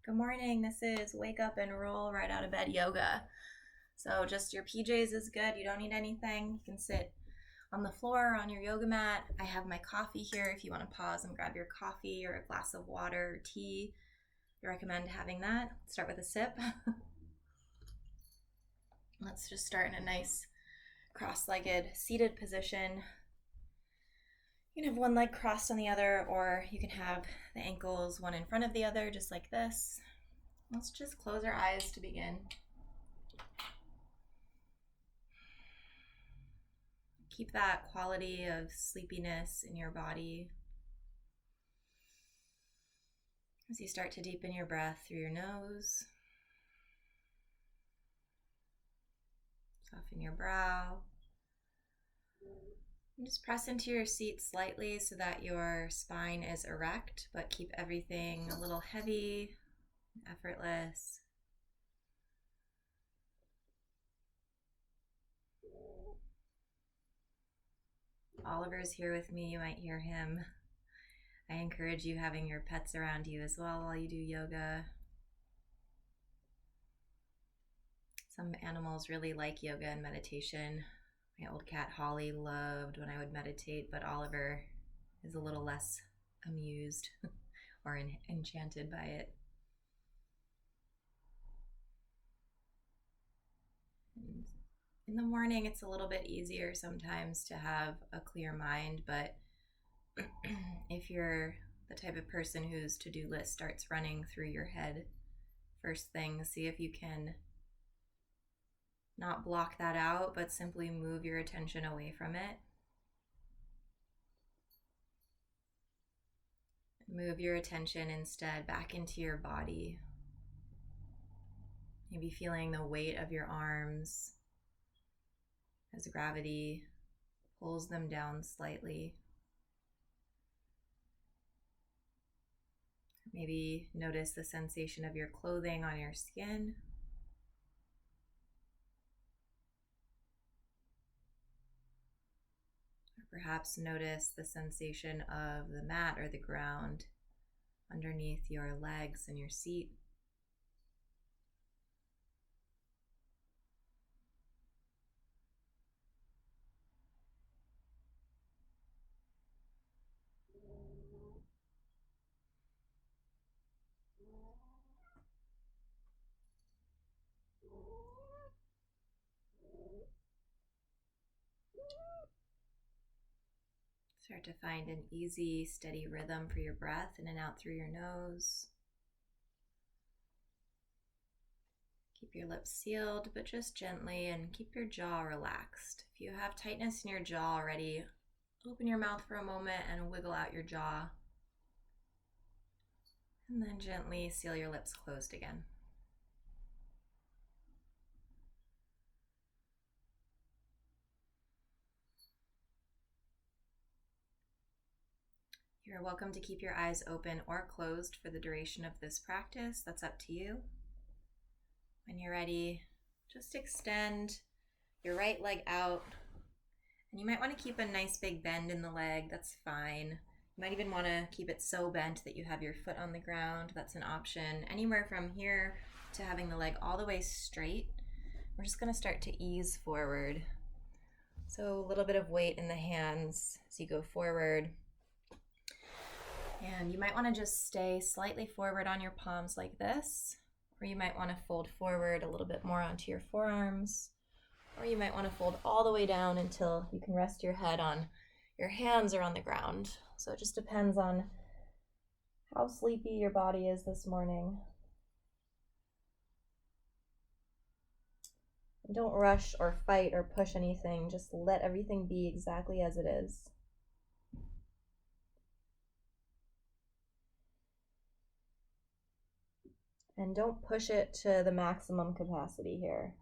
Good morning. This is wake up and roll right out of bed yoga. So just your PJs is good. You don't need anything. You can sit on the floor or on your yoga mat. I have my coffee here if you want to pause and grab your coffee or a glass of water or tea. I recommend having that. Start with a sip. Let's just start in a nice cross-legged seated position. You can have one leg crossed on the other, or you can have the ankles one in front of the other, just like this. Let's just close our eyes to begin. Keep that quality of sleepiness in your body as you start to deepen your breath through your nose. Soften your brow. And just press into your seat slightly so that your spine is erect, but keep everything a little heavy, effortless. Oliver's here with me. You might hear him. I encourage you having your pets around you as well while you do yoga. Some animals really like yoga and meditation. My old cat Holly loved when I would meditate, but Oliver is a little less amused or enchanted by it. And in the morning, it's a little bit easier sometimes to have a clear mind, but if you're the type of person whose to-do list starts running through your head first thing, see if you can not block that out, but simply move your attention away from it. Move your attention instead back into your body. Maybe feeling the weight of your arms as gravity pulls them down slightly. Maybe notice the sensation of your clothing on your skin. Perhaps notice the sensation of the mat or the ground underneath your legs and your seat. Start to find an easy, steady rhythm for your breath in and out through your nose. Keep your lips sealed, but just gently, and keep your jaw relaxed. If you have tightness in your jaw already, open your mouth for a moment and wiggle out your jaw. And then gently seal your lips closed again. You're welcome to keep your eyes open or closed for the duration of this practice. That's up to you. When you're ready, just extend your right leg out. And you might want to keep a nice big bend in the leg. That's fine. You might even want to keep it so bent that you have your foot on the ground. That's an option. Anywhere from here to having the leg all the way straight. We're just going to start to ease forward. So a little bit of weight in the hands as you go forward. And you might want to just stay slightly forward on your palms like this, or you might want to fold forward a little bit more onto your forearms, or you might want to fold all the way down until you can rest your head on your hands or on the ground. So it just depends on how sleepy your body is this morning. And don't rush or fight or push anything. Just let everything be exactly as it is. And don't push it to the maximum capacity here.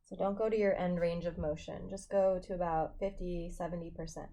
So don't go to your end range of motion. Just go to about 50-70%.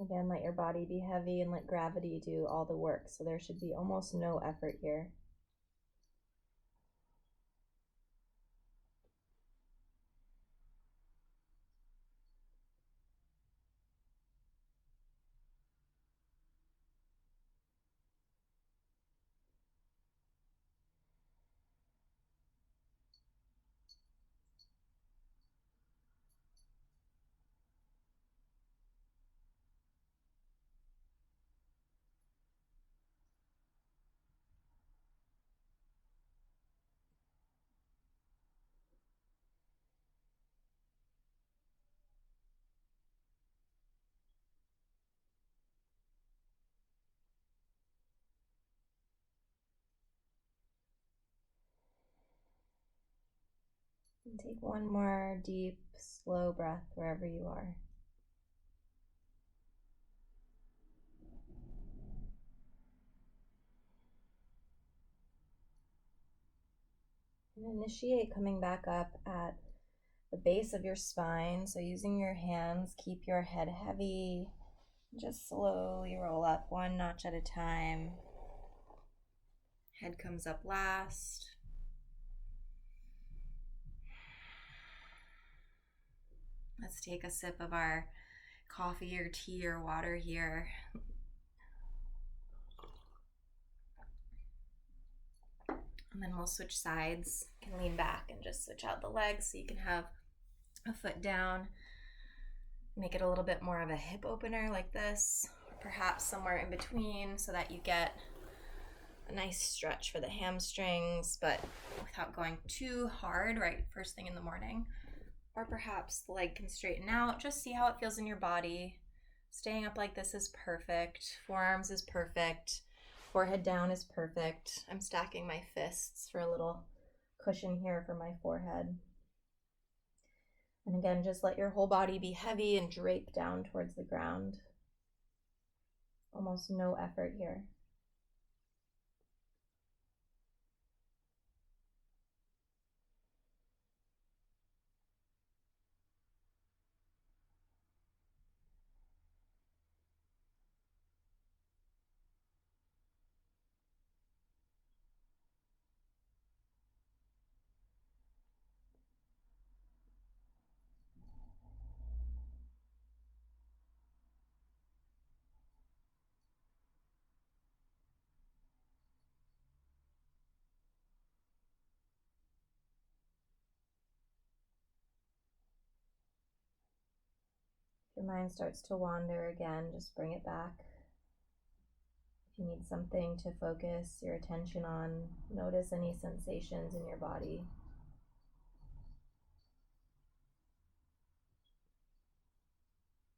Again, let your body be heavy and let gravity do all the work. So there should be almost no effort here. And take one more deep, slow breath wherever you are. And initiate coming back up at the base of your spine. So using your hands, keep your head heavy. Just slowly roll up one notch at a time. Head comes up last. Let's take a sip of our coffee or tea or water here. And then we'll switch sides. You can lean back and just switch out the legs so you can have a foot down. Make it a little bit more of a hip opener like this, or perhaps somewhere in between so that you get a nice stretch for the hamstrings, but without going too hard right first thing in the morning. Or perhaps the leg can straighten out. Just see how it feels in your body. Staying up like this is perfect. Forearms is perfect. Forehead down is perfect. I'm stacking my fists for a little cushion here for my forehead. And again, just let your whole body be heavy and drape down towards the ground. Almost no effort here. If your mind starts to wander again, just bring it back. If you need something to focus your attention on, notice any sensations in your body.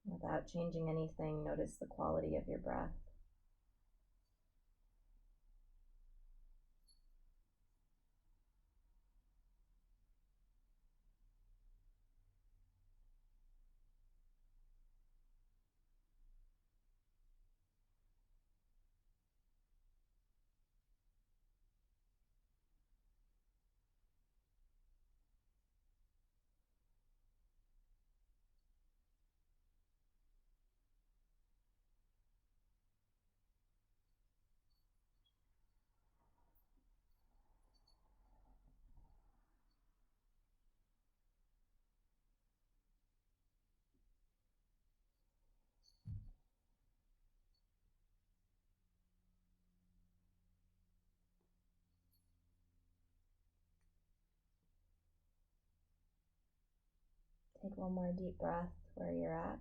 Without changing anything, notice the quality of your breath. Take one more deep breath where you're at.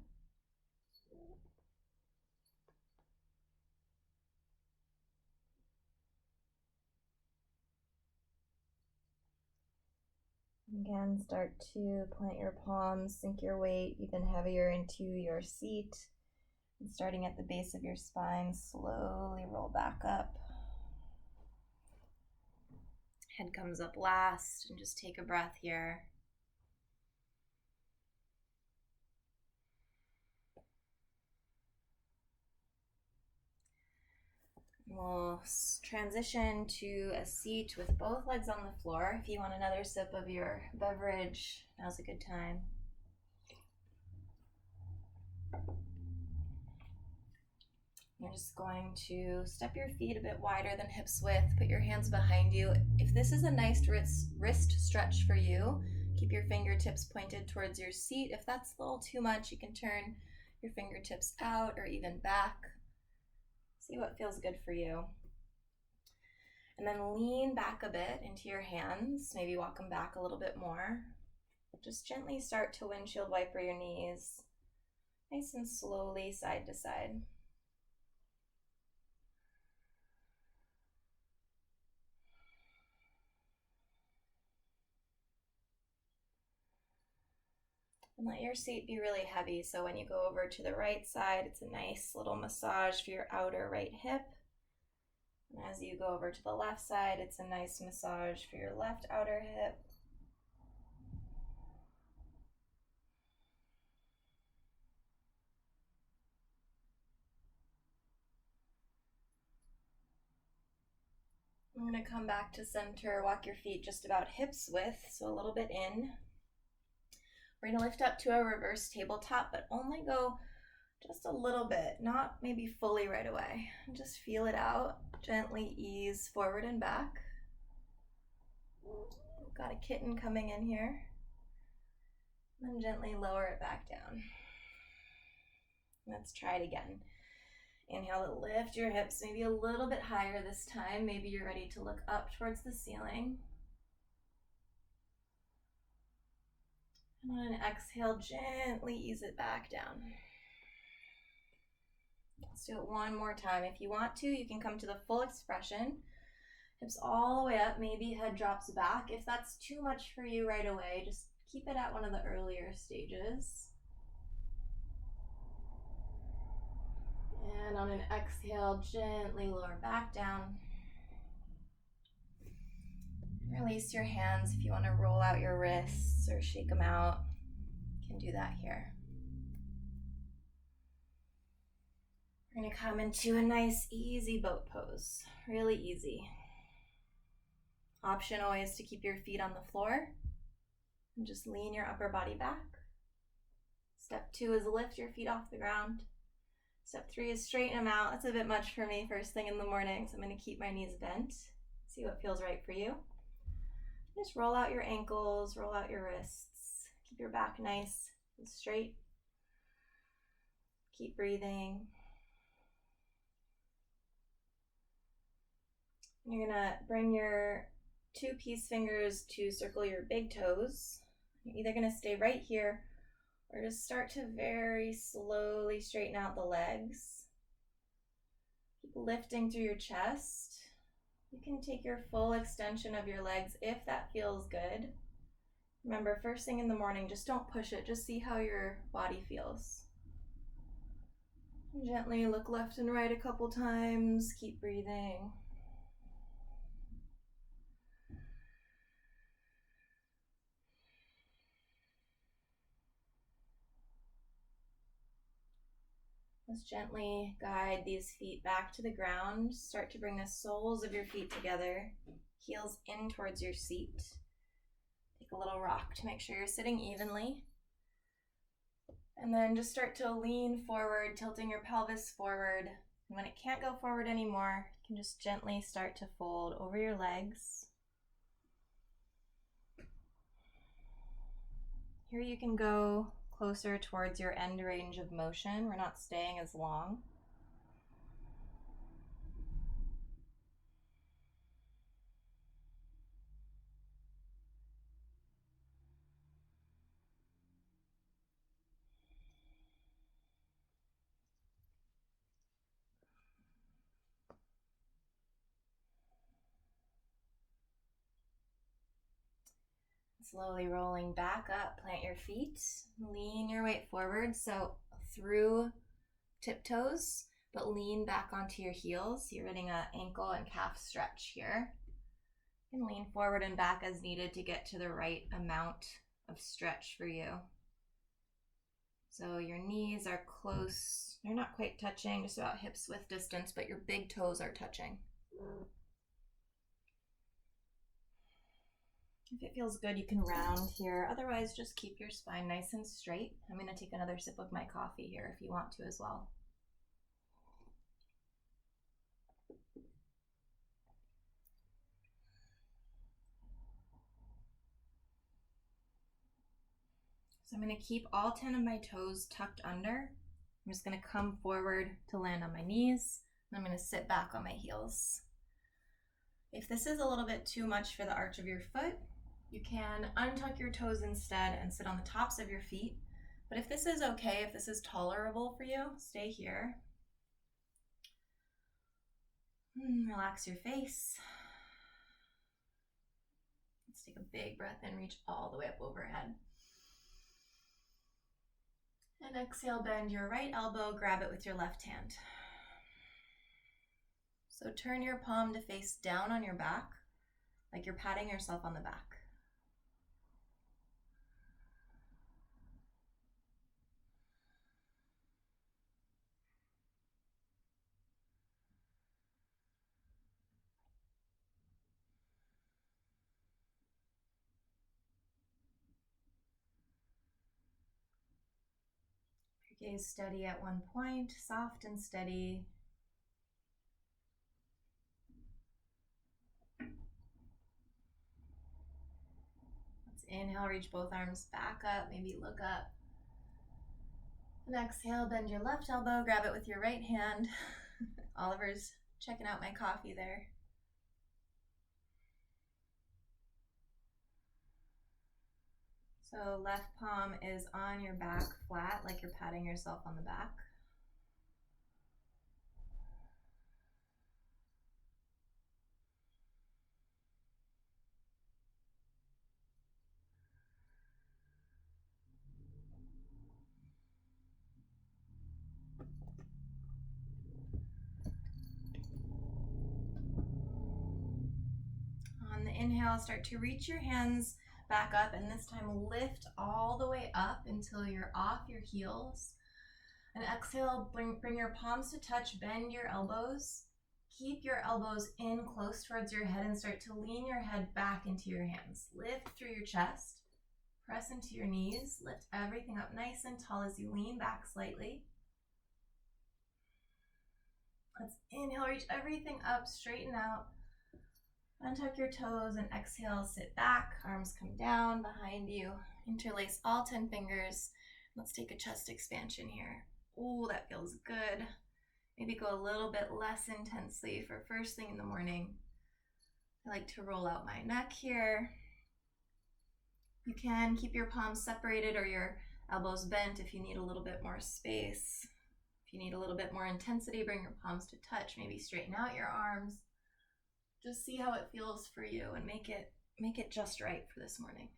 Again, start to plant your palms, sink your weight even heavier into your seat. And starting at the base of your spine, slowly roll back up. Head comes up last, and just take a breath here. We'll transition to a seat with both legs on the floor. If you want another sip of your beverage, now's a good time. just going to step your feet a bit wider than hips width, put your hands behind you. If this is a nice wrist stretch for you, keep your fingertips pointed towards your seat. If that's a little too much, you can turn your fingertips out or even back. See what feels good for you. And then lean back a bit into your hands, maybe walk them back a little bit more. Just gently start to windshield wiper your knees, nice and slowly side to side. And let your seat be really heavy, so when you go over to the right side, it's a nice little massage for your outer right hip. And as you go over to the left side, it's a nice massage for your left outer hip. I'm going to come back to center, walk your feet just about hips width, so a little bit in. We're going to lift up to a reverse tabletop, but only go just a little bit, not maybe fully right away. Just feel it out. Gently ease forward and back. We've got a kitten coming in here. Then gently lower it back down. Let's try it again. Inhale to lift your hips maybe a little bit higher this time. Maybe you're ready to look up towards the ceiling. And on an exhale, gently ease it back down. Let's do it one more time. If you want to, you can come to the full expression. Hips all the way up, maybe head drops back. If that's too much for you right away, just keep it at one of the earlier stages. And on an exhale, gently lower back down. Release your hands. If you want to roll out your wrists or shake them out, you can do that here. We're going to come into a nice, easy boat pose. Really easy. Option always to keep your feet on the floor and just lean your upper body back. Step 2 is lift your feet off the ground. Step 3 is straighten them out. That's a bit much for me first thing in the morning, so I'm going to keep my knees bent. See what feels right for you. Just roll out your ankles, roll out your wrists. Keep your back nice and straight. Keep breathing. You're going to bring your 2 peace fingers to circle your big toes. You're either going to stay right here or just start to very slowly straighten out the legs. Keep lifting through your chest. You can take your full extension of your legs if that feels good. Remember, first thing in the morning, just don't push it. Just see how your body feels. And gently look left and right a couple times. Keep breathing. Let's gently guide these feet back to the ground. Start to bring the soles of your feet together, heels in towards your seat. Take a little rock to make sure you're sitting evenly. And then just start to lean forward, tilting your pelvis forward. And when it can't go forward anymore, you can just gently start to fold over your legs. Here you can go closer towards your end range of motion. We're not staying as long. Slowly rolling back up, plant your feet, lean your weight forward, so through tiptoes, but lean back onto your heels. You're getting an ankle and calf stretch here. You can lean forward and back as needed to get to the right amount of stretch for you. So your knees are close, they're not quite touching, just about hips width distance, but your big toes are touching. If it feels good, you can round here. Otherwise, just keep your spine nice and straight. I'm going to take another sip of my coffee here if you want to as well. So I'm going to keep all 10 of my toes tucked under. I'm just going to come forward to land on my knees, and I'm going to sit back on my heels. If this is a little bit too much for the arch of your foot, you can untuck your toes instead and sit on the tops of your feet. But if this is okay, if this is tolerable for you, stay here. Relax your face. Let's take a big breath in, reach all the way up overhead. And exhale, bend your right elbow, grab it with your left hand. So turn your palm to face down on your back, like you're patting yourself on the back. Your gaze steady at one point, soft and steady. Let's inhale, reach both arms back up, maybe look up. And exhale, bend your left elbow, grab it with your right hand. Oliver's checking out my coffee there. So left palm is on your back flat, like you're patting yourself on the back. On the inhale, start to reach your hands back up, and this time lift all the way up until you're off your heels. And exhale, bring your palms to touch, bend your elbows. Keep your elbows in close towards your head and start to lean your head back into your hands. Lift through your chest, press into your knees, lift everything up nice and tall as you lean back slightly. Let's inhale, reach everything up, straighten out. Untuck your toes and exhale, sit back, arms come down behind you. Interlace all 10 fingers. Let's take a chest expansion here. Ooh, that feels good. Maybe go a little bit less intensely for first thing in the morning. I like to roll out my neck here. You can keep your palms separated or your elbows bent if you need a little bit more space. If you need a little bit more intensity, bring your palms to touch. Maybe straighten out your arms. Just see how it feels for you and make it just right for this morning.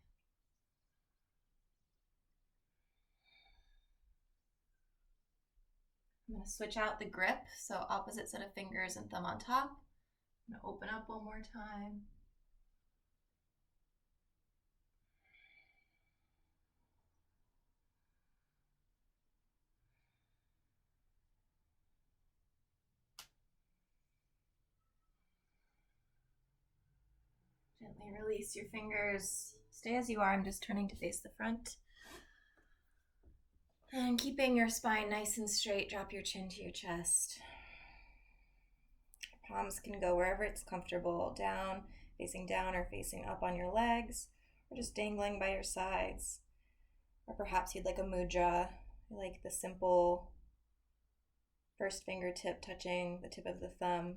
I'm going to switch out the grip, so opposite set of fingers and thumb on top. I'm going to open up one more time. Gently release your fingers. Stay as you are. I'm just turning to face the front. And keeping your spine nice and straight, drop your chin to your chest. Palms can go wherever it's comfortable, down, facing down or facing up on your legs, or just dangling by your sides. Or perhaps you'd like a mudra, you like the simple first fingertip touching the tip of the thumb.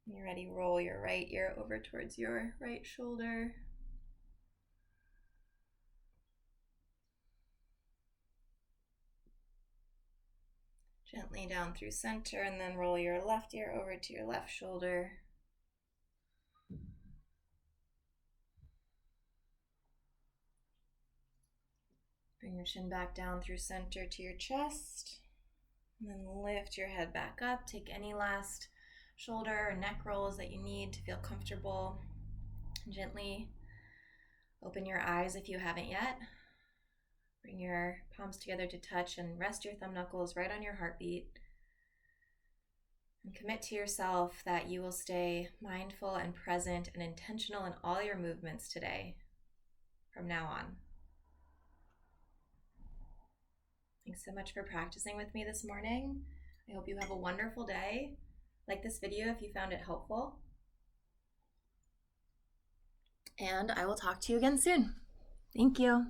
When you're ready, roll your right ear over towards your right shoulder. Gently down through center, and then roll your left ear over to your left shoulder. Bring your chin back down through center to your chest. And then lift your head back up. Take any last shoulder or neck rolls that you need to feel comfortable. Gently open your eyes if you haven't yet. Bring your palms together to touch and rest your thumb knuckles right on your heartbeat. And commit to yourself that you will stay mindful and present and intentional in all your movements today from now on. Thanks so much for practicing with me this morning. I hope you have a wonderful day. Like this video if you found it helpful. And I will talk to you again soon. Thank you.